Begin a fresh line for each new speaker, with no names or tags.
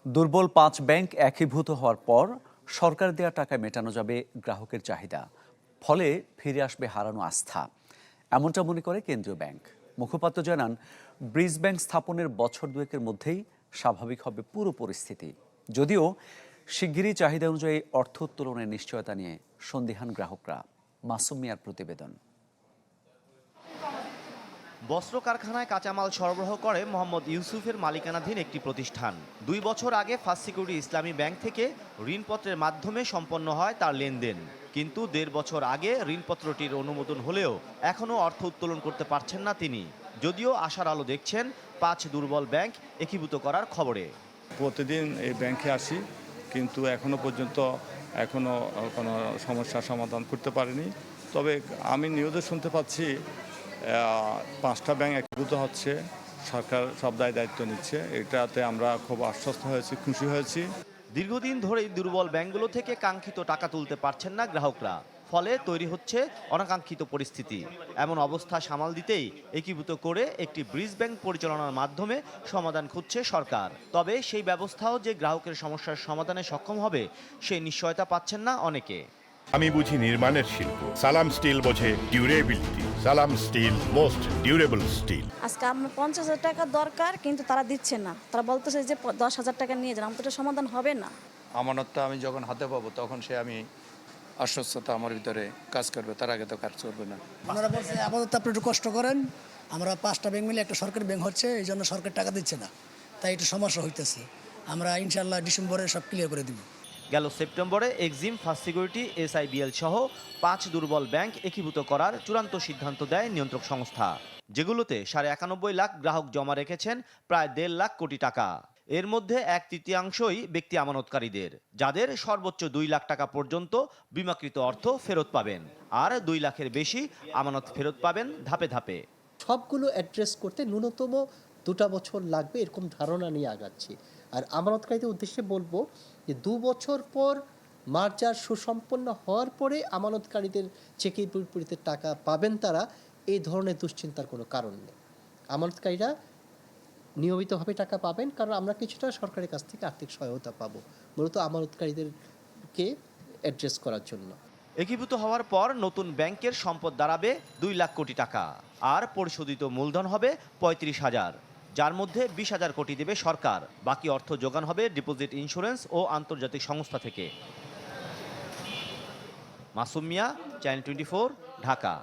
দুর্বল ৫ ব্যাংক একীভূত হওয়ার পর সরকার দেয়া টাকায় মেটানো যাবে গ্রাহকের চাহিদা, ফলে ফিরে আসবে হারানো আস্থা, এমনটা মনে করে কেন্দ্রীয় ব্যাংক। মুখপাত্র জানান, ব্রিজ ব্যাংক স্থাপনের বছর দুয়েকের মধ্যেই স্বাভাবিক হবে পুরো পরিস্থিতি। যদিও শিগগিরই চাহিদা অনুযায়ী অর্থ উত্তোলনের নিশ্চয়তা নিয়ে সন্দিহান গ্রাহকরা। মাসুম মিয়ার প্রতিবেদন।
বস্ত্র কারখানায় কাঁচামাল সরবরাহ করে মোহাম্মদ ইউসুফের মালিকানাধীন একটি প্রতিষ্ঠান। ২ বছর আগে ফার্স্ট সিকিউরিটি ইসলামী ব্যাংক থেকে ঋণপত্রের মাধ্যমে সম্পন্ন হয় তার লেনদেন। কিন্তু ১.৫ বছর আগে ঋণপত্রটির অনুমোদন হলেও এখনও অর্থ উত্তোলন করতে পারছেন না তিনি। যদিও আশার আলো দেখছেন ৫ দুর্বল ব্যাংক একীভূত করার খবরে।
প্রতিদিন এই ব্যাংকে আসি, কিন্তু এখনো পর্যন্ত কোনো সমস্যার সমাধান করতে পারিনি। তবে আমি নিউজে শুনতে পাচ্ছি ৫টা ব্যাংক একীভূত হচ্ছে, সরকার সব দায়িত্ব নিচ্ছে। এটাতে আমরা খুব আশ্বস্ত হয়েছি, খুশি হয়েছি।
দীর্ঘদিন ধরেই দুর্বল ব্যাংকগুলো থেকে কাঙ্ক্ষিত টাকা তুলতে পারছেন না গ্রাহকরা, ফলে তৈরি হচ্ছে অনাকাঙ্ক্ষিত পরিস্থিতি। এমন অবস্থা সামাল দিতেই একীভূত করে একটি ব্রিজ ব্যাংক পরিচালনার মাধ্যমে সমাধান খুঁজছে সরকার। তবে সেই ব্যবস্থাও যে গ্রাহকের সমস্যার সমাধানে সক্ষম হবে সেই নিশ্চয়তা পাচ্ছেন না অনেকে।
আমি বুঝি নির্মাণের শিল্প, সালাম স্টিল বোঝে ডিউরেবিলিটি। সালাম স্টিল, মোস্ট ডিউরেবল স্টিল।
আজকে আমার ৫০,০০০ টাকা দরকার, কিন্তু তারা দিচ্ছে না। তারা বলতেছে যে ১০,০০০ টাকা নিয়ে যান। আমার তো এটা সমাধান হবে না।
আমানতটা আমি যখন হাতে পাবো তখন আমি আশ্বস্ততা আমার ভিতরে কাজ করবে, তার আগে তো কাজ করবে না।
ওনারা বলছে আপাতত আপনি একটু কষ্ট করেন, আমরা ৫টা ব্যাংক মিলে একটা সরকারি ব্যাংক হচ্ছে, এই জন্য সরকার টাকা দিচ্ছে না, তাই একটু সমস্যা হইতেছে। আমরা ইনশাল্লাহ ডিসেম্বরে সব ক্লিয়ার করে দিব।
গেল সেপ্টেম্বরে এক্সিম, ফার্স্ট সিকিউরিটি, এসআইবিএল সহ ৫ দুর্বল ব্যাংক একীভূত করার চূড়ান্ত সিদ্ধান্ত দেয় নিয়ন্ত্রক সংস্থা, যেগুলোতে ৯.৫ লাখ গ্রাহক জমা রেখেছেন প্রায় ১.৫ লাখ কোটি টাকা। এর মধ্যে ১/৩ ব্যক্তি আমানতকারীদের, যাদের সর্বোচ্চ ২ লাখ টাকা পর্যন্ত বিমাকৃত অর্থ ফেরত পাবেন, আর ২ লাখের বেশি আমানত ফেরত পাবেন ধাপে ধাপে।
সবগুলো অ্যাড্রেস করতে ন্যূনতম ২টা বছর লাগবে, এরকম ধারণা নিয়ে আগাচ্ছি। আর আমানতকারীদের উদ্দেশ্যে বলবো যে ২ বছর পর মার্জার সুসম্পন্ন হওয়ার পরে আমানতকারীদের চেকের বিপরীতে টাকা পাবেন তারা, এই ধরনের দুশ্চিন্তার কোনো কারণ নেই। আমানতকারীরা নিয়মিতভাবে টাকা পাবেন, কারণ আমরা কিছুটা সরকারের কাছ থেকে আর্থিক সহায়তা পাবো, মূলত আমানতকারীদেরকে অ্যাড্রেস করার জন্য।
একীভূত হওয়ার পর নতুন ব্যাংকের সম্পদ দাঁড়াবে ২ লাখ কোটি টাকা, আর পরিশোধিত মূলধন হবে ৩৫,০০০, যার মধ্যে ২০,০০০ কোটি দেবে সরকার। বাকি অর্থ যোগান হবে ডিপোজিট ইন্স্যুরেন্স ও আন্তর্জাতিক সংস্থা থেকে। মাসুম মিয়া, চ্যানেল 24, ঢাকা।